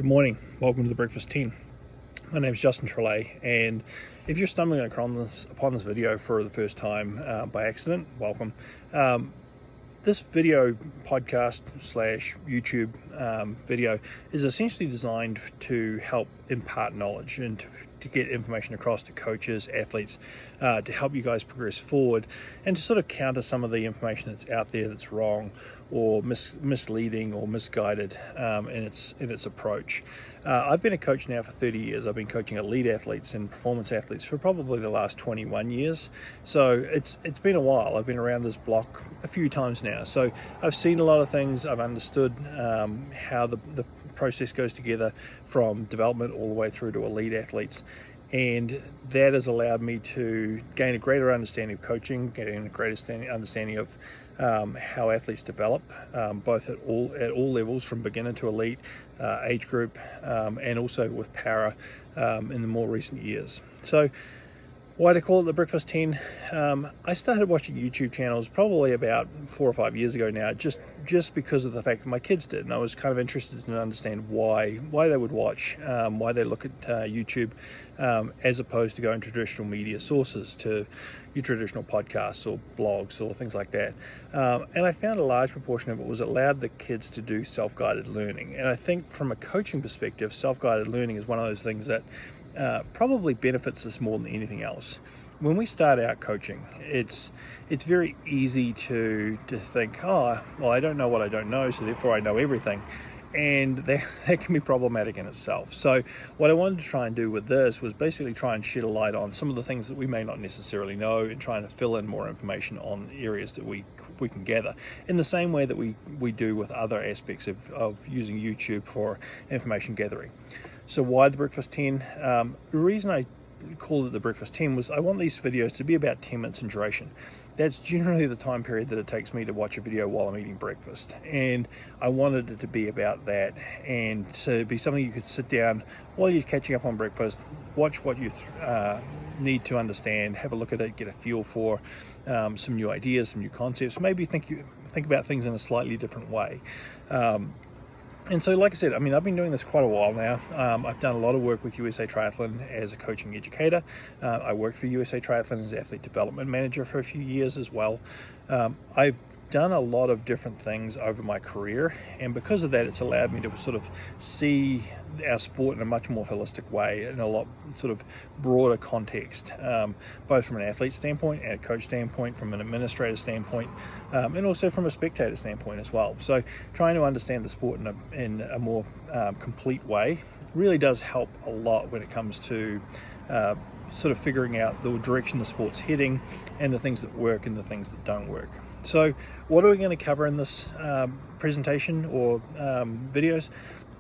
Good morning, welcome to the Breakfast 10. My name is Justin Trelay, and if you're stumbling upon this video for the first time by accident, welcome. This video podcast slash YouTube video is essentially designed to help impart knowledge and to get information across to coaches, athletes, to help you guys progress forward and to sort of counter some of the information that's out there that's wrong or misleading or misguided in its approach. I've been a coach now for 30 years. I've been coaching elite athletes and performance athletes for probably the last 21 years. So it's been a while. I've been around this block a few times now. So I've seen a lot of things. I've understood how the process goes together from development all the way through to elite athletes. And that has allowed me to gain a greater understanding of coaching, getting a greater understanding of how athletes develop, both at all levels, from beginner to elite, age group, and also with para in the more recent years. So why do I call it the Breakfast 10? I started watching YouTube channels probably about 4 or 5 years ago now, just because of the fact that my kids did, and I was kind of interested to understand why they would watch, why they look at YouTube, as opposed to going traditional media sources to your traditional podcasts or blogs or things like that. And I found a large proportion of it was allowed the kids to do self-guided learning. And I think from a coaching perspective, self-guided learning is one of those things that probably benefits us more than anything else. When we start out coaching, it's very easy to think, oh, well, I don't know what I don't know, so therefore I know everything. And that can be problematic in itself. So what I wanted to try and do with this was basically try and shed a light on some of the things that we may not necessarily know and trying to fill in more information on areas that we can gather in the same way that we do with other aspects of using YouTube for information gathering. So why the Breakfast 10? The reason I called it the Breakfast 10 was I want these videos to be about 10 minutes in duration. That's generally the time period that it takes me to watch a video while I'm eating breakfast. And I wanted it to be about that and to be something you could sit down while you're catching up on breakfast, watch what you need to understand, have a look at it, get a feel for some new ideas, some new concepts, maybe think about things in a slightly different way. And so, like I said, I mean, I've been doing this quite a while now. I've done a lot of work with USA Triathlon as a coaching educator. I worked for USA Triathlon as athlete development manager for a few years as well. I've done a lot of different things over my career, and because of that, it's allowed me to sort of see our sport in a much more holistic way, in a lot sort of broader context, both from an athlete standpoint and a coach standpoint, from an administrator standpoint, and also from a spectator standpoint as well. So trying to understand the sport in a more complete way really does help a lot when it comes to sort of figuring out the direction the sport's heading and the things that work and the things that don't work. So what are we going to cover in this presentation or videos?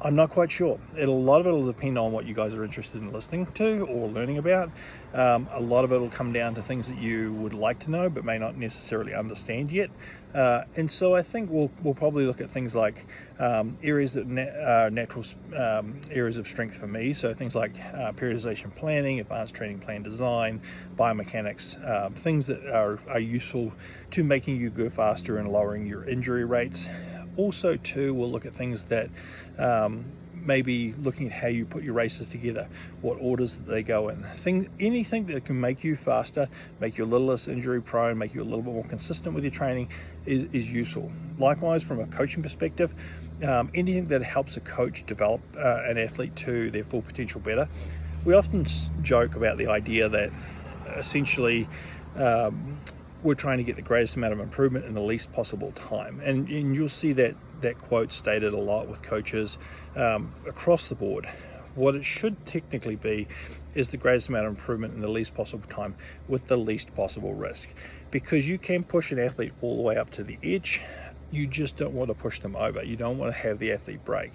I'm not quite sure. A lot of it will depend on what you guys are interested in listening to or learning about. A lot of it will come down to things that you would like to know but may not necessarily understand yet. And so I think we'll probably look at things like areas that are natural areas of strength for me. So things like periodization planning, advanced training plan design, biomechanics, things that are useful to making you go faster and lowering your injury rates. Also, too, we'll look at things that maybe looking at how you put your races together, what orders that they go in. Anything that can make you faster, make you a little less injury prone, make you a little bit more consistent with your training is useful. Likewise, from a coaching perspective, anything that helps a coach develop an athlete to their full potential better. We often joke about the idea that essentially we're trying to get the greatest amount of improvement in the least possible time. And you'll see that quote stated a lot with coaches across the board. What it should technically be is the greatest amount of improvement in the least possible time with the least possible risk. Because you can push an athlete all the way up to the edge, you just don't want to push them over. You don't want to have the athlete break.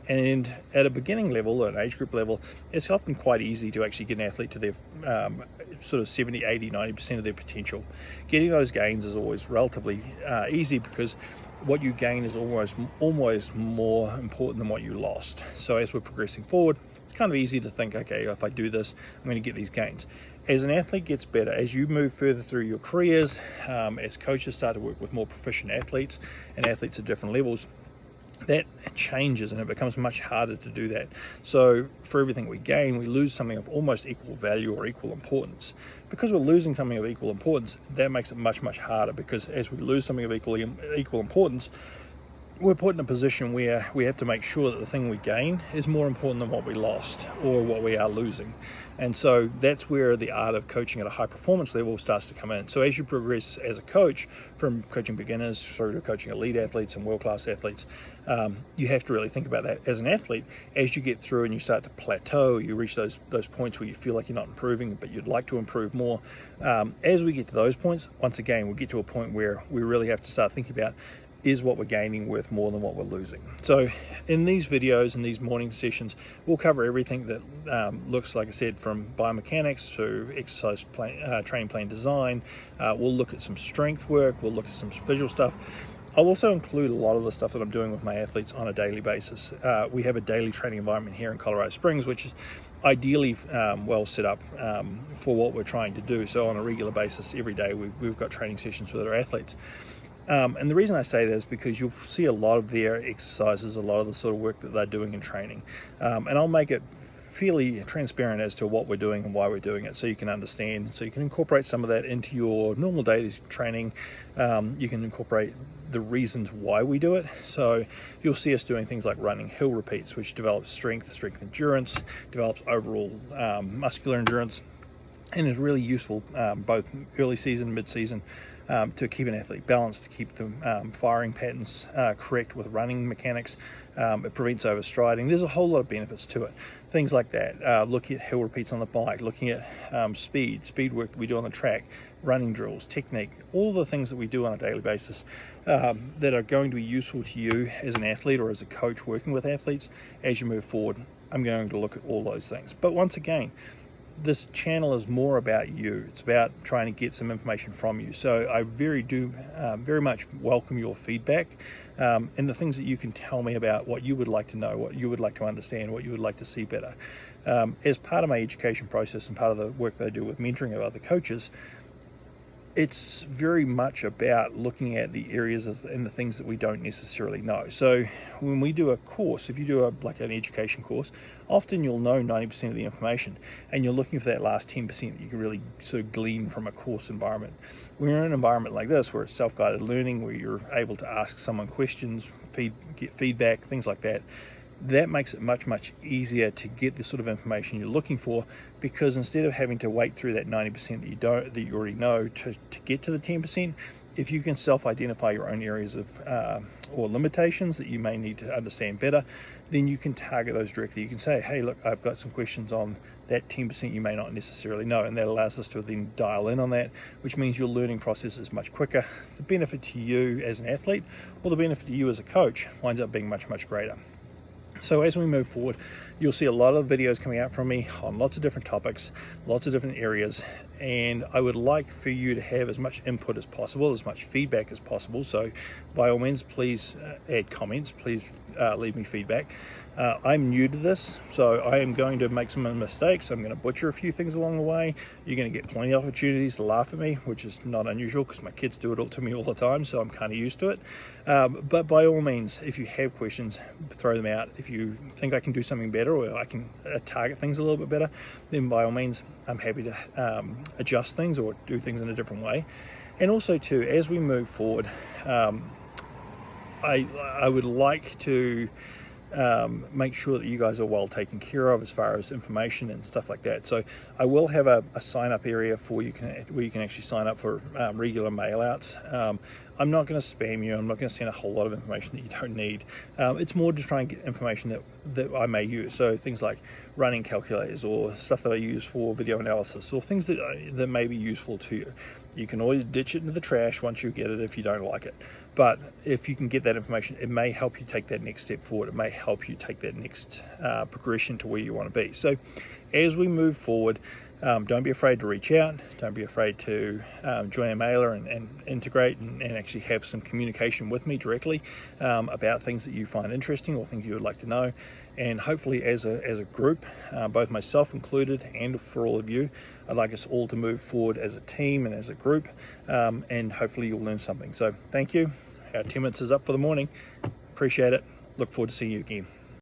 And at a beginning level, or an age group level, it's often quite easy to actually get an athlete to their sort of 70, 80, 90% of their potential. Getting those gains is always relatively easy because what you gain is almost more important than what you lost. So as we're progressing forward, it's kind of easy to think, okay, if I do this, I'm going to get these gains. As an athlete gets better, as you move further through your careers, as coaches start to work with more proficient athletes and athletes at different levels, that changes and it becomes much harder to do that. So for everything we gain, we lose something of almost equal value or equal importance. Because we're losing something of equal importance, that makes it much, much harder, because as we lose something of equal importance, we're put in a position where we have to make sure that the thing we gain is more important than what we lost or what we are losing. And so that's where the art of coaching at a high performance level starts to come in. So as you progress as a coach, from coaching beginners through to coaching elite athletes and world-class athletes, you have to really think about that. As an athlete, as you get through and you start to plateau, you reach those points where you feel like you're not improving, but you'd like to improve more. As we get to those points, once again, we get to a point where we really have to start thinking about, is what we're gaining worth more than what we're losing? So in these videos and these morning sessions, we'll cover everything that looks, like I said, from biomechanics to exercise training plan design. We'll look at some strength work, we'll look at some visual stuff. I'll also include a lot of the stuff that I'm doing with my athletes on a daily basis. We have a daily training environment here in Colorado Springs, which is ideally well set up for what we're trying to do. So on a regular basis, every day, we've got training sessions with our athletes. And the reason I say that is because you'll see a lot of their exercises, a lot of the sort of work that they're doing in training. And I'll make it fairly transparent as to what we're doing and why we're doing it, so you can understand, so you can incorporate some of that into your normal daily training. You can incorporate the reasons why we do it. So you'll see us doing things like running hill repeats, which develops strength endurance, develops overall muscular endurance, and is really useful both early season, mid-season, to keep an athlete balanced, to keep the firing patterns correct with running mechanics. It prevents overstriding. There's a whole lot of benefits to it. Things like that, looking at hill repeats on the bike, looking at speed work that we do on the track, running drills, technique, all the things that we do on a daily basis that are going to be useful to you as an athlete or as a coach working with athletes as you move forward. I'm going to look at all those things. But once again, this channel is more about you. It's about trying to get some information from you. So I very much welcome your feedback and the things that you can tell me about what you would like to know, what you would like to understand, what you would like to see better. As part of my education process and part of the work that I do with mentoring of other coaches, it's very much about looking at the areas and the things that we don't necessarily know. So when we do a course, if you do like an education course, often you'll know 90% of the information, and you're looking for that last 10% that you can really sort of glean from a course environment. When you're in an environment like this, where it's self-guided learning, where you're able to ask someone questions, get feedback, things like that, that makes it much, much easier to get the sort of information you're looking for, because instead of having to wait through that 90% that you already know to get to the 10%, if you can self-identify your own areas of or limitations that you may need to understand better, then you can target those directly. You can say, hey, look, I've got some questions on that 10% you may not necessarily know, and that allows us to then dial in on that, which means your learning process is much quicker. The benefit to you as an athlete, or the benefit to you as a coach, winds up being much, much greater. So as we move forward, you'll see a lot of videos coming out from me on lots of different topics, lots of different areas, and I would like for you to have as much input as possible, as much feedback as possible. So by all means, please add comments, please leave me feedback. I'm new to this, so I am going to make some mistakes. I'm going to butcher a few things along the way. You're going to get plenty of opportunities to laugh at me, which is not unusual because my kids do it all to me all the time, so I'm kind of used to it. But by all means, if you have questions, throw them out. If you think I can do something better, or I can target things a little bit better, then by all means, I'm happy to adjust things or do things in a different way. And also too, as we move forward, I would like to make sure that you guys are well taken care of as far as information and stuff like that. So I will have a sign up area where you can actually sign up for regular mail outs. I'm not going to spam you. I'm not going to send a whole lot of information that you don't need. It's more to try and get information that I may use. So things like running calculators, or stuff that I use for video analysis, or things that may be useful to you. You can always ditch it into the trash once you get it if you don't like it. But if you can get that information, it may help you take that next step forward. It may help you take that next progression to where you want to be. So as we move forward, don't be afraid to reach out. Don't be afraid to join a mailer and integrate and actually have some communication with me directly about things that you find interesting or things you would like to know. And hopefully as a group, both myself included and for all of you, I'd like us all to move forward as a team and as a group, and hopefully you'll learn something. So thank you. Our 10 minutes is up for the morning. Appreciate it. look forward to seeing you again.